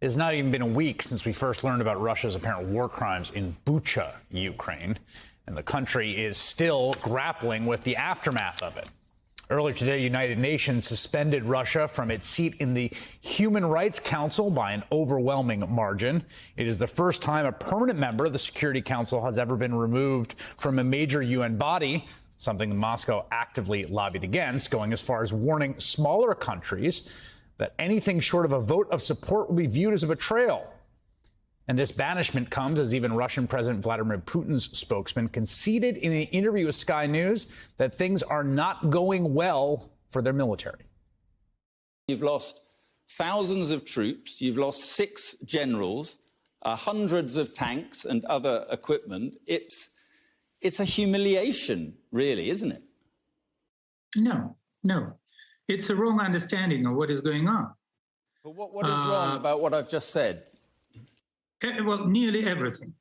It's not even been a week since we first learned about Russia's apparent war crimes in Bucha, Ukraine, and the country is still grappling with the aftermath of it. Earlier today, the United Nations suspended Russia from its seat in the Human Rights Council by an overwhelming margin. It is the first time a permanent member of the Security Council has ever been removed from a major UN body, something Moscow actively lobbied against, going as far as warning smaller countries that anything short of a vote of support will be viewed as a betrayal. And this banishment comes as even Russian President Vladimir Putin's spokesman conceded in an interview with Sky News that things are not going well for their military. You've lost thousands of troops, you've lost 6 generals, hundreds of tanks and other equipment. It's a humiliation, really, isn't it? No. It's a wrong understanding of what is going on. But what is wrong about what I've just said? Well, nearly everything.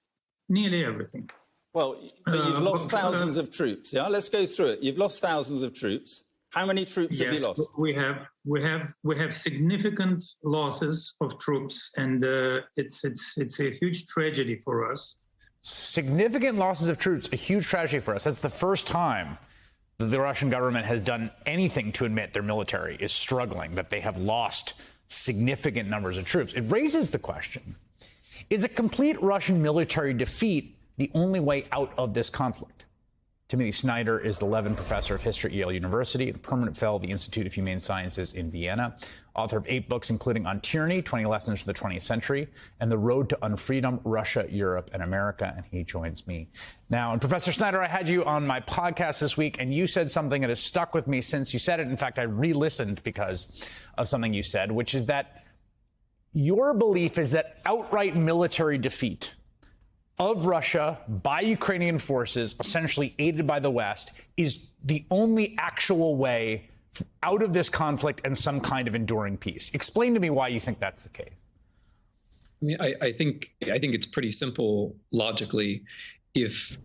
Well, but you've lost thousands of troops, yeah? Let's go through it. You've lost thousands of troops. How many troops have you lost? We have significant losses of troops, and it's a huge tragedy for us. Significant losses of troops, a huge tragedy for us. That's the first time that the Russian government has done anything to admit their military is struggling, that they have lost significant numbers of troops. It raises the question, is a complete Russian military defeat the only way out of this conflict? Timothy Snyder is the Levin Professor of History at Yale University, the permanent fellow of the Institute of Humane Sciences in Vienna, author of 8 books, including On Tyranny, 20 Lessons for the 20th Century, and The Road to Unfreedom, Russia, Europe, and America. And he joins me now. And Professor Snyder, I had you on my podcast this week, and you said something that has stuck with me since you said it. In fact, I re-listened because of something you said, which is that your belief is that outright military defeat of Russia by Ukrainian forces, essentially aided by the West, is the only actual way out of this conflict and some kind of enduring peace. Explain to me why you think that's the case. I mean, I think it's pretty simple logically. If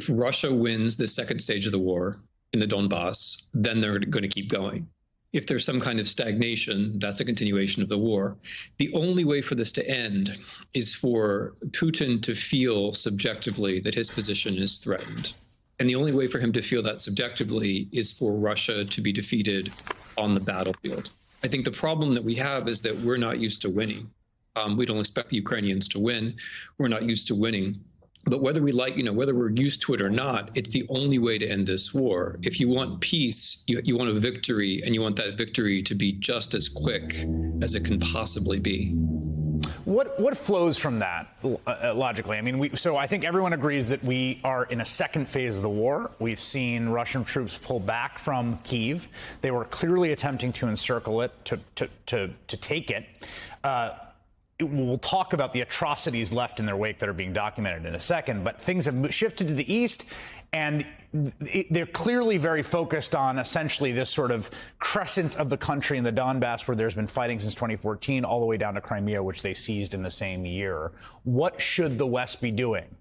Russia wins the second stage of the war in the Donbass, then they're going to keep going. If there's some kind of stagnation, that's a continuation of the war. The only way for this to end is for Putin to feel subjectively that his position is threatened. And the only way for him to feel that subjectively is for Russia to be defeated on the battlefield. I think the problem that we have is that we're not used to winning. We don't expect the Ukrainians to win. We're not used to winning. But whether we whether we're used to it or not, it's the only way to end this war. If you want peace, you want a victory, and you want that victory to be just as quick as it can possibly be. What flows from that logically? I mean, so I think everyone agrees that we are in a second phase of the war. We've seen Russian troops pull back from Kyiv. They were clearly attempting to encircle it, to take it. We'll talk about the atrocities left in their wake that are being documented in a second, but things have shifted to the east, and they're clearly very focused on essentially this sort of crescent of the country in the Donbass, where there's been fighting since 2014, all the way down to Crimea, which they seized in the same year. What should the West be doing?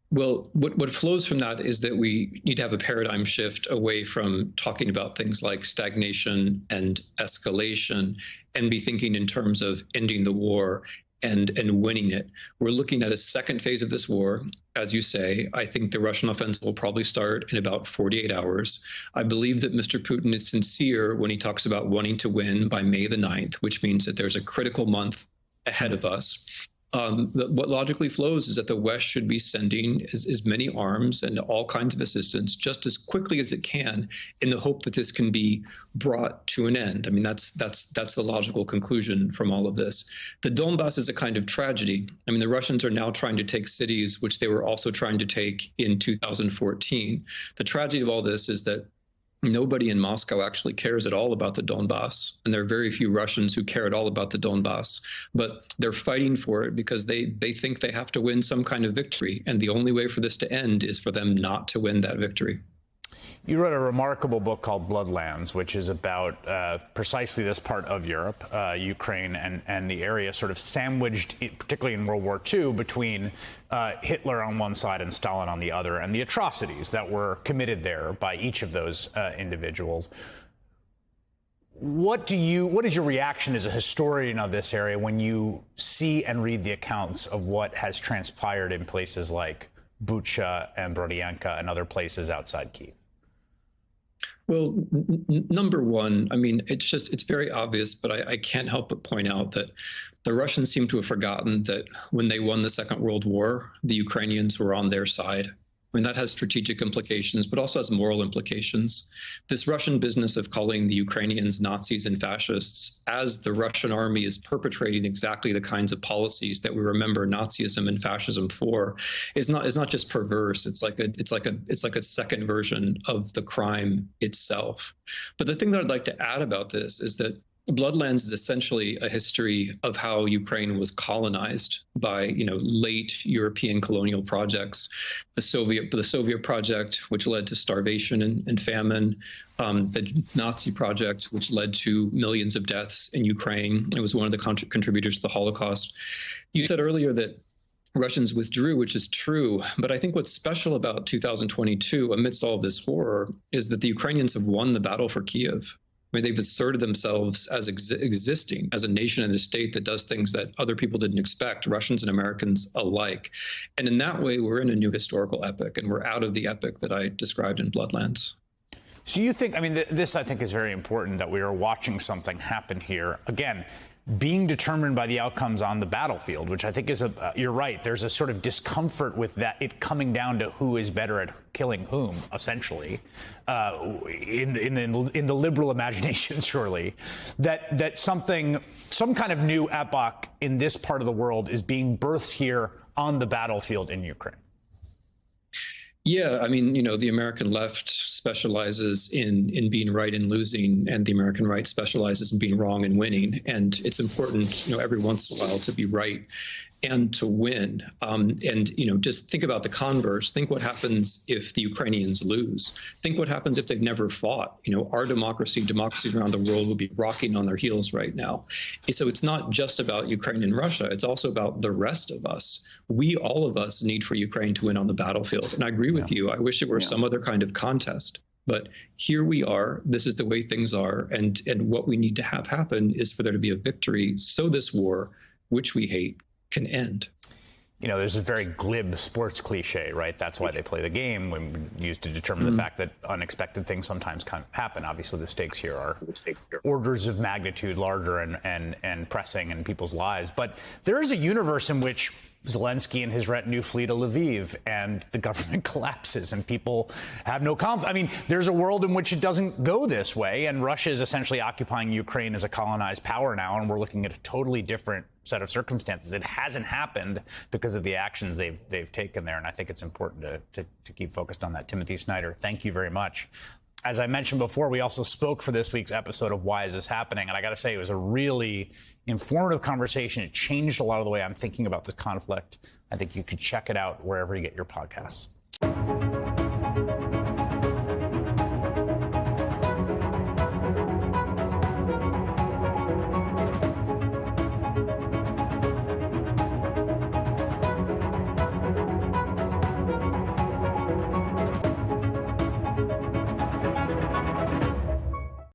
Well, what flows from that is that we need to have a paradigm shift away from talking about things like stagnation and escalation and be thinking in terms of ending the war and winning it. We're looking at a second phase of this war. As you say, I think the Russian offensive will probably start in about 48 hours. I believe that Mr. Putin is sincere when he talks about wanting to win by May the 9th, which means that there's a critical month ahead of us. What logically flows is that the West should be sending as many arms and all kinds of assistance just as quickly as it can, in the hope that this can be brought to an end. I mean, that's the logical conclusion from all of this. The Donbass is a kind of tragedy. I mean, the Russians are now trying to take cities which they were also trying to take in 2014. The tragedy of all this is that nobody in Moscow actually cares at all about the Donbass, and there are very few Russians who care at all about the Donbass, but they're fighting for it because they think they have to win some kind of victory, and the only way for this to end is for them not to win that victory. You wrote a remarkable book called Bloodlands, which is about precisely this part of Europe, Ukraine, and the area sort of sandwiched, particularly in World War II, between Hitler on one side and Stalin on the other, and the atrocities that were committed there by each of those individuals. What is your reaction as a historian of this area when you see and read the accounts of what has transpired in places like Bucha and Brodianka and other places outside Kyiv? Well, number one, I mean, it's very obvious, but I can't help but point out that the Russians seem to have forgotten that when they won the Second World War, the Ukrainians were on their side. I mean, that has strategic implications, but also has moral implications. This Russian business of calling the Ukrainians Nazis and fascists, as the Russian army is perpetrating exactly the kinds of policies that we remember Nazism and fascism for, is not just perverse. It's like a second version of the crime itself. But the thing that I'd like to add about this is that Bloodlands is essentially a history of how Ukraine was colonized by, late European colonial projects, the Soviet project, which led to starvation and famine, the Nazi project, which led to millions of deaths in Ukraine. It was one of the contributors to the Holocaust. You said earlier that Russians withdrew, which is true. But I think what's special about 2022, amidst all of this horror, is that the Ukrainians have won the battle for Kyiv. I mean, they've asserted themselves as existing as a nation and a state that does things that other people didn't expect, Russians and Americans alike. And in that way, we're in a new historical epoch, and we're out of the epoch that I described in Bloodlands. So you think, I mean, this I think is very important, that we are watching something happen here. Again, being determined by the outcomes on the battlefield, which I think is you're right. There's a sort of discomfort with that, it coming down to who is better at killing whom, essentially, in the liberal imagination, surely, that some kind of new epoch in this part of the world is being birthed here on the battlefield in Ukraine. Yeah, I mean, the American left specializes in being right and losing, and the American right specializes in being wrong and winning. And it's important, every once in a while to be right and to win. Just think about the converse. Think what happens if the Ukrainians lose. Think what happens if they've never fought. Our democracies around the world would be rocking on their heels right now. So it's not just about Ukraine and Russia. It's also about the rest of us. All of us need for Ukraine to win on the battlefield. And I agree with you. I wish it were some other kind of contest. But here we are. This is the way things are. And what we need to have happen is for there to be a victory so this war, which we hate, can end. There's a very glib sports cliche, right? That's why they play the game, when used to determine the fact that unexpected things sometimes can happen. Obviously, the stakes here are orders of magnitude larger and pressing in people's lives. But there is a universe in which Zelensky and his retinue flee to Lviv, and the government collapses, and people have no confidence. I mean, there's a world in which it doesn't go this way, and Russia is essentially occupying Ukraine as a colonized power now, and we're looking at a totally different set of circumstances. It hasn't happened because of the actions they've taken there, and I think it's important to keep focused on that. Timothy Snyder, thank you very much. As I mentioned before, we also spoke for this week's episode of Why Is This Happening? And I got to say, it was a really informative conversation. It changed a lot of the way I'm thinking about this conflict. I think you could check it out wherever you get your podcasts.